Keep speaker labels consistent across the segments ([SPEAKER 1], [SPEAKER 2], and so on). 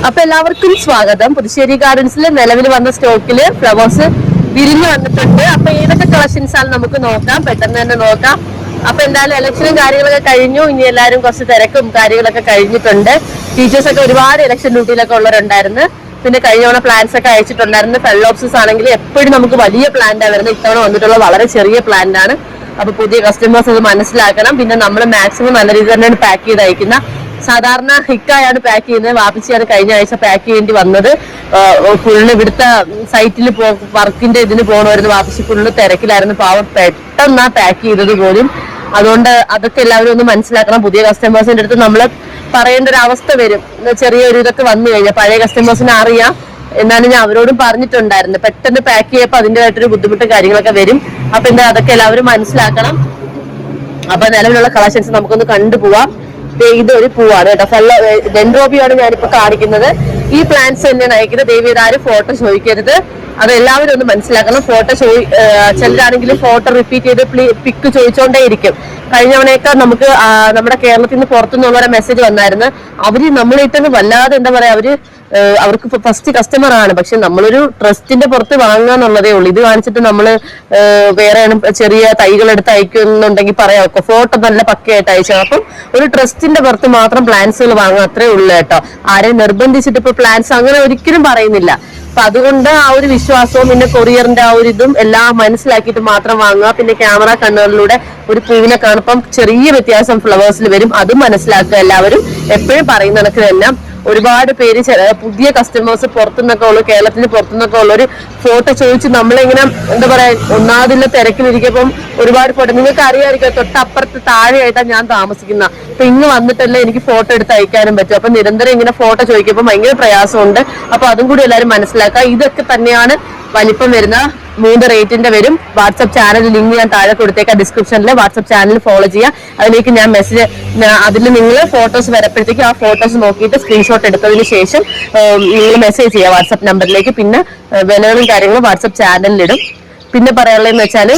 [SPEAKER 1] അപ്പൊ എല്ലാവർക്കും സ്വാഗതം. പുതുശ്ശേരി ഗാർഡൻസിൽ നിലവിൽ വന്ന സ്റ്റോക്കില് ഫ്ലവേഴ്സ് വിരിഞ്ഞു വന്നിട്ടുണ്ട്. അപ്പൊ ഏതൊക്കെ കളക്ഷൻസ് ആണ് നമുക്ക് നോക്കാം, പെട്ടെന്ന് തന്നെ നോക്കാം. അപ്പൊ എന്തായാലും ഇലക്ഷനും കാര്യങ്ങളൊക്കെ കഴിഞ്ഞു. ഇനി എല്ലാവരും കുറച്ച് തിരക്കും കാര്യങ്ങളൊക്കെ കഴിഞ്ഞിട്ടുണ്ട്. ടീച്ചേഴ്സ് ഒക്കെ ഒരുപാട് ഇലക്ഷൻ ഡ്യൂട്ടിയിലൊക്കെ ഉള്ളവരുണ്ടായിരുന്നു. പിന്നെ കഴിഞ്ഞ തവണ പ്ലാൻസ് ഒക്കെ അയച്ചിട്ടുണ്ടായിരുന്നു. ഫെല്ലോപ്സിസ് ആണെങ്കിൽ എപ്പോഴും നമുക്ക് വലിയ പ്ലാന്റാണ് വരുന്നത്. ഇത്തവണ വന്നിട്ടുള്ള വളരെ ചെറിയ പ്ലാന്റ് ആണ്. അപ്പൊ പുതിയ കസ്റ്റമേഴ്സ് അത് മനസ്സിലാക്കണം. പിന്നെ നമ്മൾ മാക്സിമം നല്ല രീതിയിൽ തന്നെയാണ് പാക്ക് ചെയ്ത് അയക്കുന്ന. സാധാരണ ഹിക്കായാണ് പാക്ക് ചെയ്യുന്നത്. വാപ്പിച്ചിയാണ് കഴിഞ്ഞ ആഴ്ച പാക്ക് ചെയ്യേണ്ടി വന്നത്. ഫുള്ള് ഇവിടുത്തെ സൈറ്റിൽ വർക്കിന്റെ ഇതിന് പോകണമായിരുന്നു. വാപ്പിച്ചി ഫുള്ള് തിരക്കിലായിരുന്നു. പാവം പെട്ടെന്നാ പാക്ക് ചെയ്തത് പോലും. അതുകൊണ്ട് അതൊക്കെ എല്ലാവരും ഒന്ന് മനസ്സിലാക്കണം. പുതിയ കസ്റ്റമേഴ്സിന്റെ അടുത്ത് നമ്മൾ പറയേണ്ട ഒരു അവസ്ഥ വരും. ചെറിയൊരു ഇതൊക്കെ വന്നു കഴിഞ്ഞാൽ പഴയ കസ്റ്റമേഴ്സിനെ അറിയാം. എന്നാലും ഞാൻ അവരോടും പറഞ്ഞിട്ടുണ്ടായിരുന്നു, പെട്ടെന്ന് പാക്ക് ചെയ്യപ്പോ അതിൻ്റെതായിട്ടൊരു ബുദ്ധിമുട്ടും കാര്യങ്ങളൊക്കെ വരും. അപ്പൊ എന്താ അതൊക്കെ എല്ലാവരും മനസ്സിലാക്കണം. അപ്പൊ നിലവിലുള്ള കളക്ഷൻസ് നമുക്കൊന്ന് കണ്ടുപോവാം. ഇതൊരു പൂവാണ് കേട്ടോ, ഡെൻഡ്രോബിയാണ് ഞാനിപ്പോ കാണിക്കുന്നത്. ഈ പ്ലാന്റ്സ് തന്നെയാണ് അയക്കുന്നത്. ദയവേതാരും ഫോട്ടോ ചോദിക്കരുത്. അത് എല്ലാവരും ഒന്ന് മനസ്സിലാക്കണം. ഫോട്ടോ ചിലരാണെങ്കിലും ഫോട്ടോ റിപ്പീറ്റ് ചെയ്ത് പിക്ക് ചോദിച്ചോണ്ടേ ഇരിക്കും. കഴിഞ്ഞ തവണയൊക്കെ നമുക്ക് നമ്മുടെ കേരളത്തിൽ നിന്ന് പുറത്തുനിന്നുള്ളവരെ മെസ്സേജ് വന്നായിരുന്നു. അവര് നമ്മളിട്ടത് വല്ലാതെ എന്താ പറയാ, അവർക്ക് ഫസ്റ്റ് കസ്റ്റമർ ആണ്. പക്ഷെ നമ്മളൊരു ട്രസ്റ്റിന്റെ പുറത്ത് വാങ്ങുക എന്നുള്ളതേ ഉള്ളൂ. ഇത് കാണിച്ചിട്ട് നമ്മള് വേറെ ചെറിയ തൈകൾ എടുത്ത് അയക്കുന്നുണ്ടെങ്കിൽ പറയാം, ഫോട്ടോ നല്ല പക്കയായിട്ട് അയച്ചു. അപ്പം ഒരു ട്രസ്റ്റിന്റെ പുറത്ത് മാത്രം പ്ലാൻസുകൾ വാങ്ങുക, അത്രേ ഉള്ളൂ കേട്ടോ. ആരെയും നിർബന്ധിച്ചിട്ട് ഇപ്പൊ പ്ലാൻസ് അങ്ങനെ ഒരിക്കലും പറയുന്നില്ല. അപ്പൊ അതുകൊണ്ട് ആ ഒരു വിശ്വാസവും പിന്നെ കൊറിയറിന്റെ ആ ഒരു ഇതും എല്ലാം മനസ്സിലാക്കിയിട്ട് മാത്രം വാങ്ങുക. പിന്നെ ക്യാമറ കണ്ണുകളിലൂടെ ഒരു പൂവിനെ കാണുമ്പം ചെറിയ വ്യത്യാസം ഫ്ലവേഴ്സിൽ വരും, അതും മനസ്സിലാക്കുക. എല്ലാവരും എപ്പോഴും പറയുന്ന കണക്ക് തന്നെ ഒരുപാട് പേര് പുതിയ കസ്റ്റമേഴ്സ് പുറത്തുനിന്നൊക്കെ ഉള്ളു, കേരളത്തിന് പുറത്തുനിന്നൊക്കെ ഉള്ള ഒരു ഫോട്ടോ ചോദിച്ച് നമ്മളിങ്ങനെ എന്താ പറയാ, ഒന്നാതില്ല തിരക്കിലിരിക്കുമ്പം ഒരുപാട് ഫോട്ടോ. നിങ്ങൾക്ക് അറിയാമായിരിക്കും, തൊട്ടപ്പുറത്ത് താഴെയായിട്ടാണ് ഞാൻ താമസിക്കുന്ന. അപ്പൊ ഇങ്ങ് വന്നിട്ടല്ലേ എനിക്ക് ഫോട്ടോ എടുത്ത് അയക്കാനും പറ്റും. അപ്പൊ നിരന്തരം ഇങ്ങനെ ഫോട്ടോ ചോദിക്കുമ്പോൾ ഭയങ്കര പ്രയാസമുണ്ട്. അപ്പൊ അതും കൂടി എല്ലാവരും മനസ്സിലാക്കുക. ഇതൊക്കെ തന്നെയാണ് വലിപ്പം വരുന്ന 3 റേറ്റിന്റെ വരും. വാട്സ്ആപ്പ് ചാനൽ ലിങ്ക് ഞാൻ താഴെ കൊടുത്തേക്കാം ഡിസ്ക്രിപ്ഷനിൽ. വാട്സ്ആപ്പ് ചാനൽ ഫോളോ ചെയ്യുക. അതിലേക്ക് ഞാൻ മെസ്സേജ്, അതിൽ നിങ്ങൾ ഫോട്ടോസ് വരപ്പോഴത്തേക്ക് ആ ഫോട്ടോസ് നോക്കിയിട്ട് സ്ക്രീൻഷോട്ട് എടുത്തതിന് ശേഷം നിങ്ങൾ മെസ്സേജ് ചെയ്യുക വാട്സ്ആപ്പ് നമ്പറിലേക്ക്. പിന്നെ വിലകളും കാര്യങ്ങളും വാട്സ്ആപ്പ് ചാനലിലിടും. പിന്നെ പറയാനുള്ളതെന്ന് വെച്ചാൽ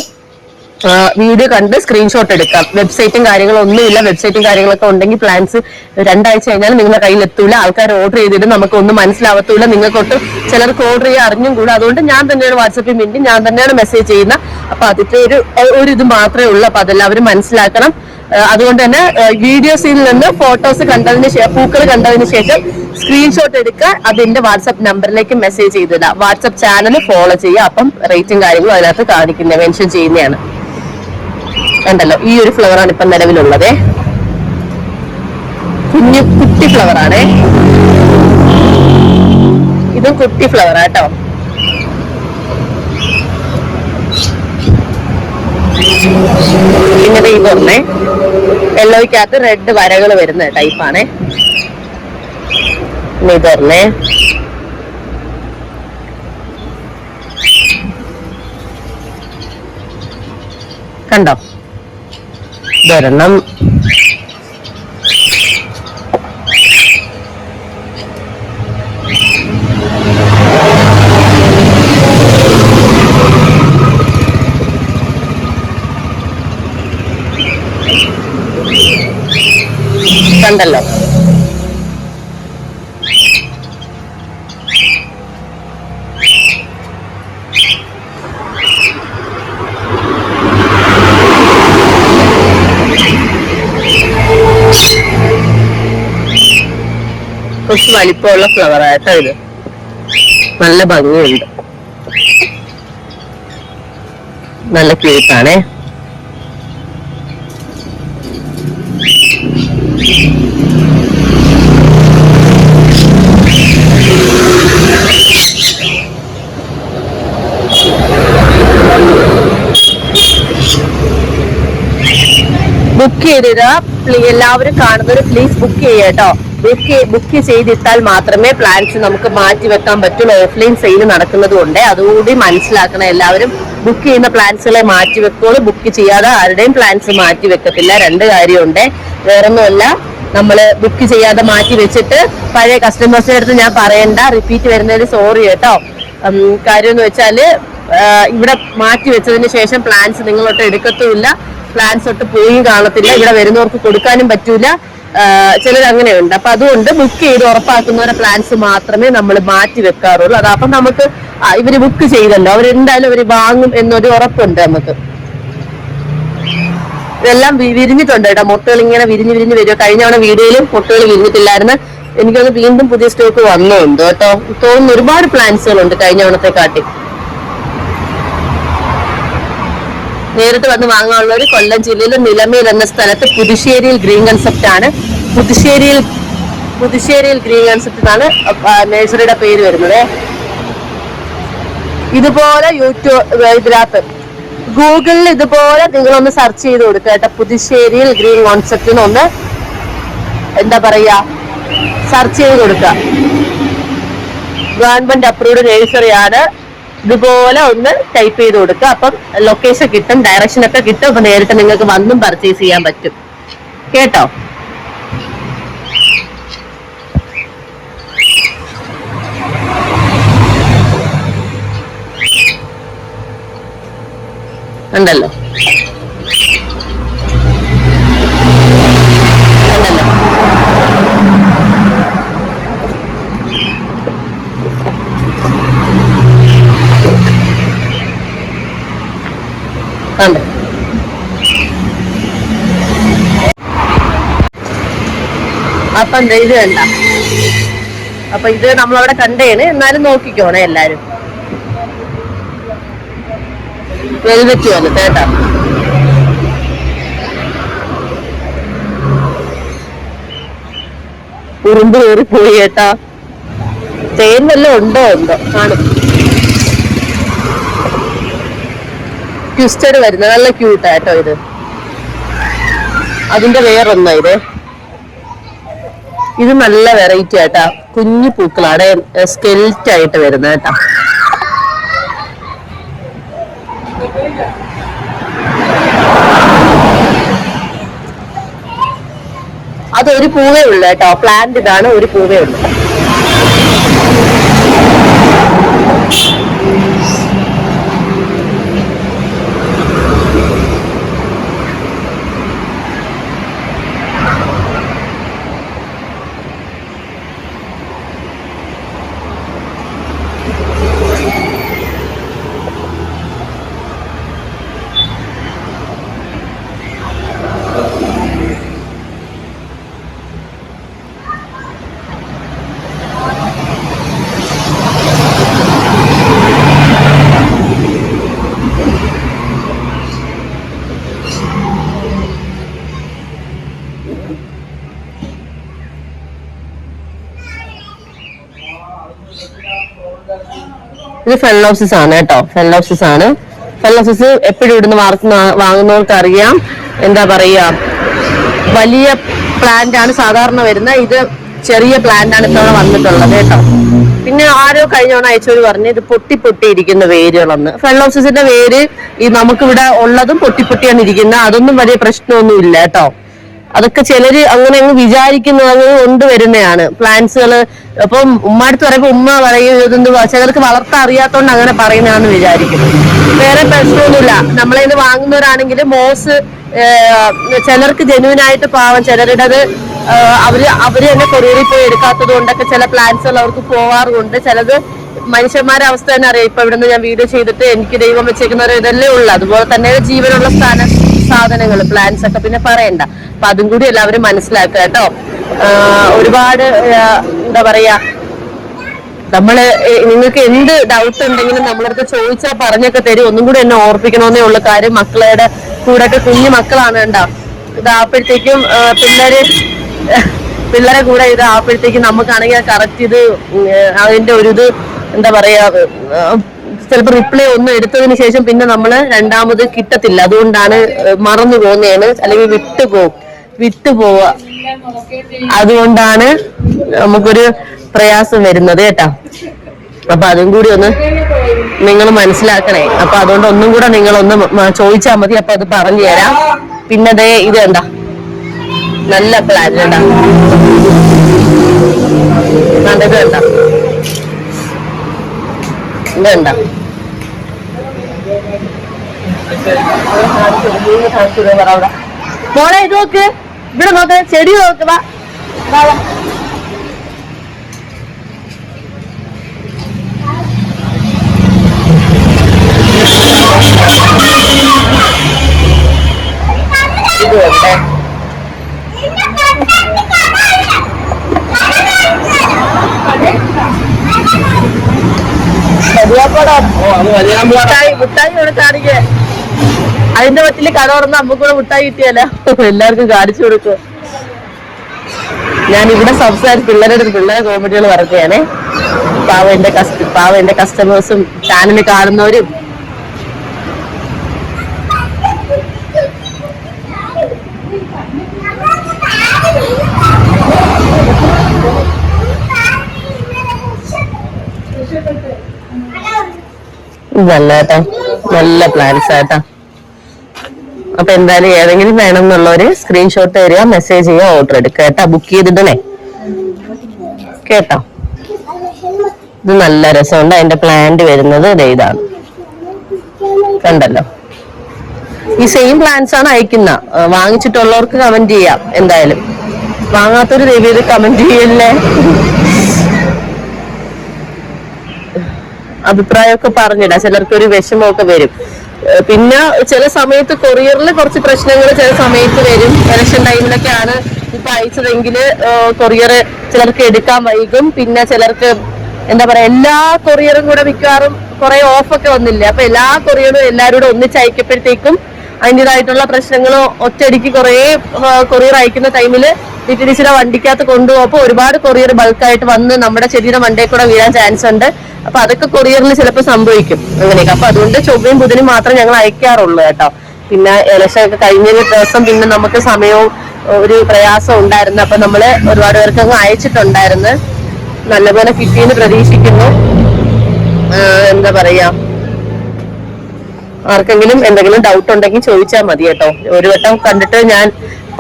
[SPEAKER 1] വീഡിയോ കണ്ട് സ്ക്രീൻഷോട്ട് എടുക്കാം. വെബ്സൈറ്റും കാര്യങ്ങളും ഒന്നുമില്ല. വെബ്സൈറ്റും കാര്യങ്ങളൊക്കെ ഉണ്ടെങ്കിൽ പ്ലാൻസ് 2 ആഴ്ച കഴിഞ്ഞാൽ നിങ്ങളുടെ കയ്യിൽ എത്തൂല. ആൾക്കാർ ഓർഡർ ചെയ്തിട്ട് നമുക്ക് ഒന്നും മനസ്സിലാവത്തൂല. നിങ്ങൾക്കൊട്ട് ചിലർക്ക് ഓർഡർ ചെയ്യാൻ അറിഞ്ഞും കൂടെ. അതുകൊണ്ട് ഞാൻ തന്നെയാണ് വാട്സാപ്പിൽ വേണ്ടി ഞാൻ തന്നെയാണ് മെസ്സേജ് ചെയ്യുന്നത്. അപ്പൊ അതിന്റെ ഒരു ഇത് മാത്രമേ ഉള്ളൂ. അപ്പൊ അതെല്ലാവരും മനസ്സിലാക്കണം. അതുകൊണ്ട് തന്നെ വീഡിയോസിൽ നിന്ന് ഫോട്ടോസ് കണ്ടതിന് ശേഷം, പൂക്കൾ കണ്ടതിന് ശേഷം സ്ക്രീൻഷോട്ട് എടുക്കുക. അതിന്റെ വാട്സ്ആപ്പ് നമ്പറിലേക്ക് മെസ്സേജ് ചെയ്തില്ല. വാട്സ്ആപ്പ് ചാനൽ ഫോളോ ചെയ്യുക. അപ്പം റേറ്റും കാര്യങ്ങളും അതിനകത്ത് കാണിക്കുന്നത്, മെൻഷൻ ചെയ്യുന്നതാണ്. ഉണ്ടല്ലോ, ഈ ഒരു ഫ്ലവറാണ് ഇപ്പൊ നിലവിലുള്ളത്. കുട്ടി ഫ്ലവറാണ്. ഇതും കുട്ടി ഫ്ലവറാട്ടോ. ഇങ്ങനെ ഈ പറഞ്ഞേ യെല്ലോയ്ക്കകത്ത് റെഡ് വരകൾ വരുന്ന ടൈപ്പാണ്. ഇത് പറഞ്ഞേ കണ്ടോ, ഇതൊരെണ്ണം. കണ്ടല്ലോ, കുറച്ച് വലിപ്പമുള്ള ഫ്ലവർ ആയിട്ടോ. ഇത് നല്ല ഭംഗിയുണ്ട്, നല്ല ക്യൂട്ടാണേ. ബുക്ക് ചെയ്തിട്ട് എല്ലാവരും കാണുന്നവർ പ്ലീസ് ബുക്ക് ചെയ്യട്ടോ. ബുക്ക് ചെയ്തിട്ടാൽ മാത്രമേ പ്ലാൻസ് നമുക്ക് മാറ്റി വെക്കാൻ പറ്റുള്ളൂ. ഓഫ്ലൈൻ സെയിൽ നടക്കുന്നത് കൊണ്ട് അതുകൂടി മനസ്സിലാക്കണം എല്ലാവരും. ബുക്ക് ചെയ്യുന്ന പ്ലാൻസുകളെ മാറ്റി വെക്കുള്ളൂ. ബുക്ക് ചെയ്യാതെ ആരുടെയും പ്ലാൻസ് മാറ്റി വെക്കത്തില്ല. 2 കാര്യമുണ്ട്, വേറൊന്നുമല്ല. നമ്മള് ബുക്ക് ചെയ്യാതെ മാറ്റി വെച്ചിട്ട് പഴയ കസ്റ്റമേഴ്സിന്റെ അടുത്ത് ഞാൻ പറയണ്ട, റിപ്പീറ്റ് വരുന്നതിന് സോറി കേട്ടോ. കാര്യം എന്ന് വെച്ചാല് ഇവിടെ മാറ്റി വെച്ചതിന് ശേഷം പ്ലാൻസ് നിങ്ങളൊട്ട് എടുക്കത്തുമില്ല. പ്ലാൻസ് ഒട്ട് പോയി കാണത്തില്ല. ഇവിടെ വരുന്നവർക്ക് കൊടുക്കാനും പറ്റൂല. ചിലർ അങ്ങനെയുണ്ട്. അപ്പൊ അതുകൊണ്ട് ബുക്ക് ചെയ്ത് ഉറപ്പാക്കുന്നവരെ പ്ലാൻസ് മാത്രമേ നമ്മൾ മാറ്റി വെക്കാറുള്ളൂ. അപ്പൊ നമുക്ക് ഇവര് ബുക്ക് ചെയ്തല്ലോ, അവരെന്തായാലും അവര് വാങ്ങും എന്നൊരു ഉറപ്പുണ്ട് നമുക്ക്. ഇതെല്ലാം വിരിഞ്ഞിട്ടുണ്ട് കേട്ടോ, മുട്ടുകൾ ഇങ്ങനെ വിരിഞ്ഞ് വരിക. കഴിഞ്ഞ തവണ വീഡിയോയിലും മുട്ടുകൾ വിരിഞ്ഞിട്ടില്ലായിരുന്നു. എനിക്കൊന്ന് വീണ്ടും പുതിയ സ്റ്റോക്ക് വന്നുണ്ട് കേട്ടോ. തോന്നുന്നു ഒരുപാട് പ്ലാൻസുകളുണ്ട് കഴിഞ്ഞ തവണത്തെ കാട്ടി. നേരിട്ട് വന്ന് വാങ്ങാനുള്ളവർ കൊല്ലം ജില്ലയിൽ നിലമേൽ എന്ന സ്ഥലത്ത് പുതുശ്ശേരിയിൽ ഗ്രീൻ കൺസെപ്റ്റ് ആണ്. പുതുശ്ശേരിയിൽ ഗ്രീൻ കൺസെപ്റ്റ് എന്നാണ് നഴ്സറിയുടെ പേര് വരുന്നത്. ഇതുപോലെ ഇതിനകത്ത് ഗൂഗിളിൽ ഇതുപോലെ നിങ്ങളൊന്ന് സെർച്ച് ചെയ്ത് കൊടുക്കുക കേട്ടോ. പുതുശ്ശേരിയിൽ ഗ്രീൻ കോൺസെപ്റ്റ് ഒന്ന് എന്താ പറയാ സെർച്ച് ചെയ്ത് കൊടുക്കുക. ഗവൺമെന്റ് അപ്രൂവ്ഡ് നഴ്സറിയാണ്. ഇതുപോലെ ഒന്ന് ടൈപ്പ് ചെയ്ത് കൊടുക്കുക. അപ്പം ലൊക്കേഷൻ കിട്ടും, ഡയറക്ഷൻ ഒക്കെ കിട്ടും. അപ്പൊ നേരിട്ട് നിങ്ങൾക്ക് വന്നും പർച്ചേസ് ചെയ്യാൻ പറ്റും കേട്ടോ. ഉണ്ടല്ലോ ഉണ്ട്. അപ്പൊ ഇത് വേണ്ട. അപ്പൊ ഇത് നമ്മളവിടെ കണ്ടേണ്. എന്നാലും നോക്കിക്കോണേ എല്ലാരും. വെൽവെറ്റ് പോലെ കേട്ടാ. ഉറുമ്പ് കയറി പോയി കേട്ടാ. തേൻ വല്ലതും ഉണ്ടോ കാണും. ട്വിസ്റ്റഡ് വരുന്നത് നല്ല ക്യൂട്ടാ കേട്ടോ ഇത്. അതിന്റെ വേറൊന്നാ ഇത് നല്ല വെറൈറ്റി ആയിട്ടാ. കുഞ്ഞു പൂക്കളാണ്, സ്കെൽറ്റ് ആയിട്ട് വരുന്നത് കേട്ടാ. അതൊരു പൂവേ ഉള്ളു കേട്ടോ. പ്ലാന്റ് ഇതാണ്, ഒരു പൂവേ ഉള്ളു. ഇത് ഫെലോപ്സിസ് ആണ് കേട്ടോ. ഫെലോപ്സിസ് ആണ്. ഫെലോപ്സിസ് എപ്പോഴും ഇവിടുന്ന് വാങ്ങുന്നവർക്ക് അറിയാം. എന്താ പറയാ, വലിയ പ്ലാന്റ് ആണ് സാധാരണ വരുന്നത്. ഇത് ചെറിയ പ്ലാന്റ് ആണ് ഇത്തവണ വന്നിട്ടുള്ളത് കേട്ടോ. പിന്നെ ആരോ കഴിഞ്ഞോണം അയച്ചോര് പറഞ്ഞു ഇത് പൊട്ടിയിരിക്കുന്ന വേരുകളെന്ന്. ഫെലോപ്സിസിന്റെ വേര് ഈ നമുക്കിവിടെ ഉള്ളതും പൊട്ടിയാണ് ഇരിക്കുന്നത്. അതൊന്നും വലിയ പ്രശ്നമൊന്നും ഇല്ല കേട്ടോ. അതൊക്കെ ചിലര് അങ്ങനെ അങ്ങ് വിചാരിക്കുന്നത് കൊണ്ടുവരുന്നതാണ് പ്ലാന്റ്സുകള്. അപ്പം ഉമ്മടുത്ത് പറയുമ്പോ ഉമ്മ പറയും ഇതെന്തുവാ, ചിലർക്ക് വളർത്താൻ അറിയാത്തോണ്ട് അങ്ങനെ പറയുന്നതാണെന്ന് വിചാരിക്കുന്നത്. വേറെ പ്രശ്നമൊന്നുമില്ല. നമ്മളിത് വാങ്ങുന്നവരാണെങ്കിൽ മോസ് ചിലർക്ക് ജെന്യൂനായിട്ട് പാവം, ചിലരുടേത് അവര് തന്നെ കൊറിയറിൽ പോയി എടുക്കാത്തത് കൊണ്ടൊക്കെ ചില പ്ലാന്റ്സുകൾ അവർക്ക് പോവാറുണ്ട്. ചിലത് മനുഷ്യന്മാരുടെ അവസ്ഥ തന്നെ അറിയാം. ഇപ്പൊ ഇവിടുന്ന് ഞാൻ വീഡിയോ ചെയ്തിട്ട് എനിക്ക് ദൈവം വെച്ചേക്കുന്നവർ ഇതല്ലേ ഉള്ളു. അതുപോലെ തന്നെ ജീവനുള്ള സാധനങ്ങൾ പ്ലാന്റ്സ് ഒക്കെ പിന്നെ പറയണ്ട. അപ്പൊ അതും കൂടി എല്ലാവരും മനസ്സിലാക്കുക കേട്ടോ. ഒരുപാട് എന്താ പറയാ, നമ്മള് നിങ്ങൾക്ക് എന്ത് ഡൗട്ട് ഉണ്ടെങ്കിലും നമ്മളടുത്ത് ചോദിച്ചാൽ പറഞ്ഞൊക്കെ തരും. ഒന്നും കൂടി എന്നെ ഓർപ്പിക്കണമെന്നേ ഉള്ള കാര്യം. മക്കളുടെ കൂടെ ഒക്കെ കുഞ്ഞു മക്കളാണ് കേട്ടോ. ഇതാകുമ്പോഴത്തേക്കും പിള്ളേരെ കൂടെ ഇതാകുമ്പോഴത്തേക്കും നമുക്കാണെങ്കിൽ കറക്റ്റ് ഇത് അതിന്റെ ഒരു ഇത് എന്താ പറയാ, ചിലപ്പോൾ റിപ്ലൈ ഒന്നും എടുത്തതിന് ശേഷം പിന്നെ നമ്മള് രണ്ടാമത് കിട്ടത്തില്ല. അതുകൊണ്ടാണ് മറന്നു പോകുന്നതാണ്, അല്ലെങ്കിൽ വിട്ടുപോവുക. അതുകൊണ്ടാണ് നമുക്കൊരു പ്രയാസം വരുന്നത് കേട്ടാ. അപ്പൊ അതും കൂടി ഒന്ന് നിങ്ങൾ മനസ്സിലാക്കണേ. അപ്പൊ അതുകൊണ്ട് ഒന്നും കൂടെ നിങ്ങളൊന്ന് ചോദിച്ചാൽ മതി. അപ്പൊ അത് പറഞ്ഞു തരാം. പിന്നെ ഇത് വേണ്ട, നല്ല പ്ലാൻ വേണ്ട, ഇത് വേണ്ട, വേണ്ട. മോളെ ഇത് നോക്ക്, ഇവിടെ നോക്ക, ചെടി നോക്കുക. ഇതുണ്ട്. മുട്ടായി ഇവിടെ കാണിക്കേ. അതിന്റെ പറ്റില് കട തുറന്ന് അമ്മക്കൂടെ മുട്ടായി കിട്ടിയല്ലോ, എല്ലാവർക്കും കാണിച്ചു കൊടുക്കും. ഞാൻ ഇവിടെ സംസാരിച്ച് പിള്ളേരെ കോമഡികൾ പറയുകയാണേ. പാവ എന്റെ കസ്റ്റമേഴ്സും ചാനൽ കാണുന്നവരും. നല്ല കേട്ടോ, നല്ല പ്ലാൻസ് ആട്ടാ. അപ്പൊ എന്തായാലും ഏതെങ്കിലും വേണം എന്നുള്ളവര് സ്ക്രീൻഷോട്ട് തരിക, മെസ്സേജ് ചെയ്യുക, ഓർഡർ എടുക്കുക കേട്ടാ. ബുക്ക് ചെയ്തിട്ടേ കേട്ടോ. ഇത് നല്ല രസമുണ്ട്. അതിന്റെ പ്ലാന്റ് വരുന്നത് ഇതാണ്, കണ്ടല്ലോ. ഈ സെയിം പ്ലാൻസ് ആണ് അയക്കുന്ന. വാങ്ങിച്ചിട്ടുള്ളവർക്ക് കമന്റ് ചെയ്യാം. എന്തായാലും വാങ്ങാത്തൊരു ദൈവം കമന്റ് ചെയ്യല്ലേ. അഭിപ്രായമൊക്കെ പറഞ്ഞിടാം. ചിലർക്കൊരു വിഷമമൊക്കെ വരും. പിന്നെ ചില സമയത്ത് കൊറിയറിൽ കുറച്ച് പ്രശ്നങ്ങൾ ചില സമയത്ത് വരും. ഇലക്ഷൻ ടൈമിലൊക്കെയാണ് ഇപ്പൊ അയച്ചതെങ്കിൽ കൊറിയർ ചിലർക്ക് എടുക്കാൻ വൈകും. പിന്നെ ചിലർക്ക് എന്താ പറയാ, എല്ലാ കൊറിയറും കൂടെ മിക്കവാറും കുറെ ഓഫൊക്കെ വന്നില്ലേ. അപ്പൊ എല്ലാ കൊറിയറും എല്ലാവരും കൂടെ ഒന്നിച്ച് അയക്കപ്പോഴത്തേക്കും അതിൻ്റെതായിട്ടുള്ള പ്രശ്നങ്ങൾ ഒറ്റയടിക്ക് കുറെ കൊറിയർ അയക്കുന്ന ടൈമിൽ ഡിറ്റിഡിസിയുടെ വണ്ടിക്കകത്ത് കൊണ്ടുപോകുമ്പോൾ ഒരുപാട് കൊറിയർ ബൾക്കായിട്ട് വന്ന് നമ്മുടെ ചെടിയുടെ മണ്ടയിൽ കൂടെ വീഴാൻ ചാൻസ് ഉണ്ട്. അപ്പൊ അതൊക്കെ കൊറിയറിൽ ചിലപ്പോൾ സംഭവിക്കും അങ്ങനെയൊക്കെ. അപ്പൊ അതുകൊണ്ട് ചൊവ്വയും ബുധനും മാത്രം ഞങ്ങൾ അയക്കാറുള്ളൂ കേട്ടോ. പിന്നെ ഇലക്ഷൻ ഒക്കെ കഴിഞ്ഞ ദിവസം പിന്നെ നമുക്ക് സമയവും ഒരു പ്രയാസം ഉണ്ടായിരുന്നു. അപ്പൊ നമ്മള് ഒരുപാട് പേർക്ക് അങ്ങ് അയച്ചിട്ടുണ്ടായിരുന്നു. നല്ലപോലെ കിട്ടിയെന്ന് പ്രതീക്ഷിക്കുന്നു. എന്താ പറയാ, ആർക്കെങ്കിലും എന്തെങ്കിലും ഡൗട്ട് ഉണ്ടെങ്കിൽ ചോദിച്ചാൽ മതി കേട്ടോ. ഒരു വട്ടം കണ്ടിട്ട് ഞാൻ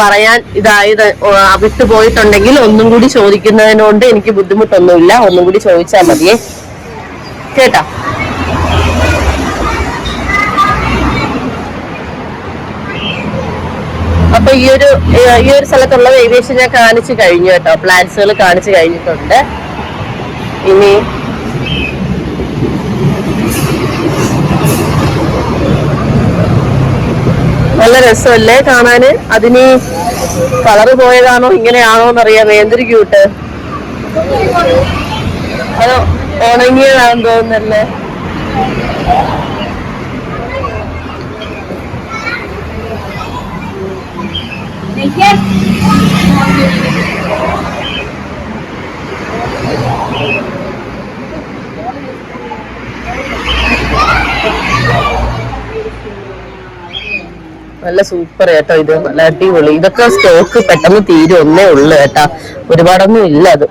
[SPEAKER 1] പറയാൻ ഇതായത് വിട്ടുപോയിട്ടുണ്ടെങ്കിൽ ഒന്നും കൂടി ചോദിക്കുന്നതിനോണ്ട് എനിക്ക് ബുദ്ധിമുട്ടൊന്നുമില്ല. ഒന്നും കൂടി ചോദിച്ചാൽ മതിയേ കേട്ടാ. അപ്പൊ ഈ ഒരു സ്ഥലത്തുള്ള ഏകദേശം ഞാൻ കാണിച്ചു കഴിഞ്ഞു കേട്ടോ. പ്ലാന്റ്സുകൾ കാണിച്ചു കഴിഞ്ഞിട്ടുണ്ട്. ഇനി നല്ല രസമല്ലേ കാണാന്. അതിന് കളറ് പോയതാണോ ഇങ്ങനെയാണോ എന്നറിയാം. എന്തൊരു ക്യൂട്ട്. അതോ ഉണങ്ങിയതാണെന്ന് തോന്നുന്നല്ലേ. നല്ല സൂപ്പർ കേട്ടോ. ഇത് നല്ല അടിപൊളി. ഇതൊക്കെ സ്റ്റോക്ക് പെട്ടെന്ന് തീരും, ഒന്നേ ഉള്ളു കേട്ടാ. ഒരുപാടൊന്നും ഇല്ല അത്.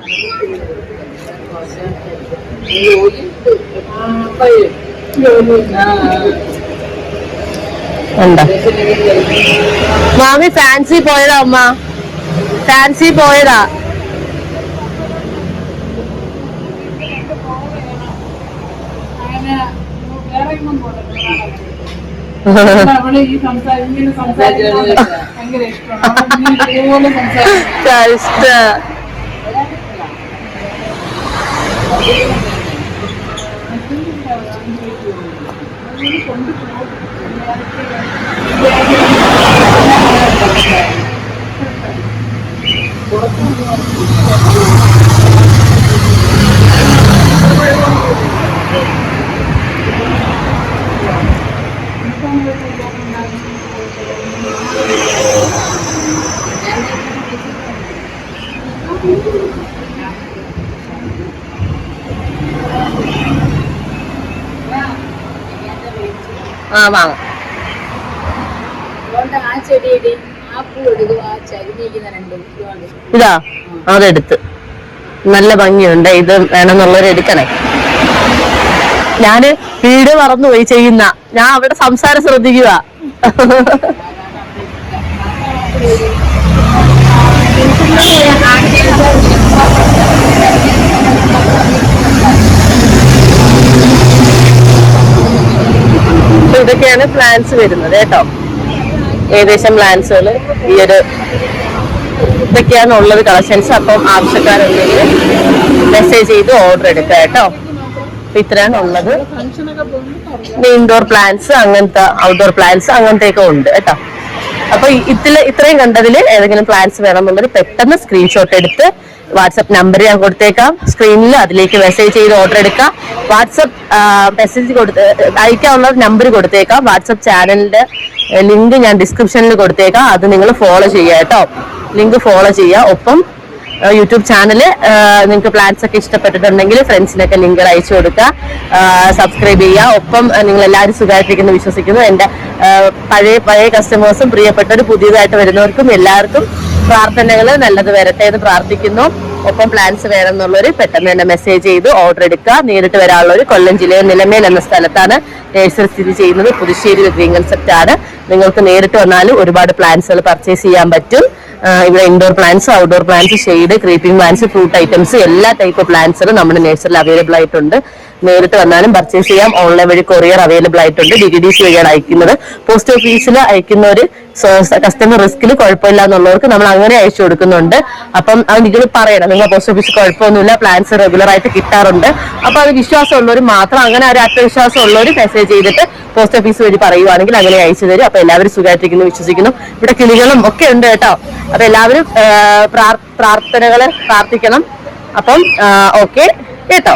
[SPEAKER 1] മാമി ഫാൻസി പോയതാ അമ്മ, ഫാൻസി പോയതാ. വാങ്ങാം. ഇതാ അതെടുത്ത് നല്ല ഭംഗിയുണ്ട്. ഇത് വേണമെന്നുള്ളവർ എടുക്കണേ. ഞാന് വീട് മറന്നുപോയി ചെയ്യുന്ന. ഞാൻ അവിടെ സംസാരം ശ്രദ്ധിക്കുക. ഇതൊക്കെയാണ് പ്ലാൻസ് വരുന്നത് കേട്ടോ. ഏകദേശം പ്ലാൻസുകൾ ഈ ഒരു ഇതൊക്കെയാണ് ഉള്ളത് കളക്ഷൻസ്. അപ്പം ആവശ്യക്കാരുണ്ടെങ്കിൽ മെസ്സേജ് ചെയ്ത് ഓർഡർ എടുക്കുക കേട്ടോ. അപ്പൊ ഇത്രയാണ് ഉള്ളത്. ഇൻഡോർ പ്ലാന്റ്സ്, അങ്ങനത്തെ ഔട്ട്ഡോർ പ്ലാന്റ്സ് അങ്ങനത്തെയൊക്കെ ഉണ്ട് കേട്ടോ. അപ്പൊ ഇത്രയും കണ്ടതിൽ ഏതെങ്കിലും പ്ലാൻസ് വേണമെന്നുള്ളത് പെട്ടെന്ന് സ്ക്രീൻഷോട്ട് എടുത്ത് വാട്സപ്പ് നമ്പർ ഞാൻ കൊടുത്തേക്കാം സ്ക്രീനിൽ, അതിലേക്ക് മെസ്സേജ് ചെയ്ത് ഓർഡർ എടുക്കാം. വാട്സപ്പ് മെസ്സേജ് അയക്കാനുള്ള നമ്പർ കൊടുത്തേക്കാം. വാട്സപ്പ് ചാനലിന്റെ ലിങ്ക് ഞാൻ ഡിസ്ക്രിപ്ഷനിൽ കൊടുത്തേക്കാം. അത് നിങ്ങൾ ഫോളോ ചെയ്യുക കേട്ടോ. ലിങ്ക് ഫോളോ ചെയ്യുക. ഒപ്പം യൂട്യൂബ് ചാനല് നിങ്ങൾക്ക് പ്ലാൻസ് ഒക്കെ ഇഷ്ടപ്പെട്ടിട്ടുണ്ടെങ്കിൽ ഫ്രണ്ട്സിനൊക്കെ ലിങ്ക് അയച്ചു കൊടുക്കുക, സബ്സ്ക്രൈബ് ചെയ്യുക. ഒപ്പം നിങ്ങൾ എല്ലാവരും സുഖമായിട്ടിരിക്കുന്നു വിശ്വസിക്കുന്നു. എൻ്റെ പഴയ കസ്റ്റമേഴ്സും പ്രിയപ്പെട്ടവരും പുതിയതായിട്ട് വരുന്നവർക്കും എല്ലാവർക്കും പ്രാർത്ഥനകൾ നല്ലത് വരട്ടെ എന്ന് പ്രാർത്ഥിക്കുന്നു. ഒപ്പം പ്ലാൻസ് വേണമെന്നുള്ളവർ പെട്ടെന്ന് തന്നെ മെസ്സേജ് ചെയ്ത് ഓർഡർ എടുക്കുക. നേരിട്ട് വരാനുള്ളവർ കൊല്ലം ജില്ലയിൽ നിലമേൽ എന്ന സ്ഥലത്താണ് നഴ്സറി സ്ഥിതി ചെയ്യുന്നത്. പുതുശ്ശേരി ഗ്രീൻ കൺസെപ്റ്റ് ആണ്. നിങ്ങൾക്ക് നേരിട്ട് വന്നാലും ഒരുപാട് പ്ലാൻസുകൾ പർച്ചേസ് ചെയ്യാൻ പറ്റും. ഇവിടെ indoor plants, outdoor plants, shade, creeping plants, fruit items എല്ലാ ടൈപ്പ് പ്ലാന്റ്സുകളും നമ്മുടെ നഴ്സറിൽ അവൈലബിൾ ആയിട്ടുണ്ട്. നേരിട്ട് വന്നാലും പർച്ചേസ് ചെയ്യാം. ഓൺലൈൻ വഴി കൊറിയർ അവൈലബിൾ ആയിട്ടുണ്ട്. DTDC വഴിയാണ് അയക്കുന്നത്. പോസ്റ്റ് ഓഫീസിൽ അയക്കുന്നവര് കസ്റ്റമർ റിസ്കിൽ കുഴപ്പമില്ല എന്നുള്ളവർക്ക് നമ്മൾ അങ്ങനെ അയച്ചു കൊടുക്കുന്നുണ്ട്. അപ്പം അത് നിങ്ങൾ പറയണം, നിങ്ങൾ പോസ്റ്റ് ഓഫീസിൽ കുഴപ്പമൊന്നുമില്ല, പ്ലാൻസ് റെഗുലർ ആയിട്ട് കിട്ടാറുണ്ട്. അപ്പൊ അത് വിശ്വാസമുള്ളവർ മാത്രം, അങ്ങനെ ഒരു ആത്മവിശ്വാസം ഉള്ളവർ മെസ്സേജ് ചെയ്തിട്ട് പോസ്റ്റ് ഓഫീസ് വഴി പറയുവാണെങ്കിൽ അങ്ങനെ അയച്ചു തരും. അപ്പൊ എല്ലാവരും സുഖമായിട്ടിരിക്കുന്നു വിശ്വസിക്കുന്നു. ഇവിടെ കിളികളും ഒക്കെ ഉണ്ട് കേട്ടോ. അപ്പൊ എല്ലാവരും പ്രാർത്ഥനകള് പ്രാർത്ഥിക്കണം. അപ്പം ഓക്കെ കേട്ടോ.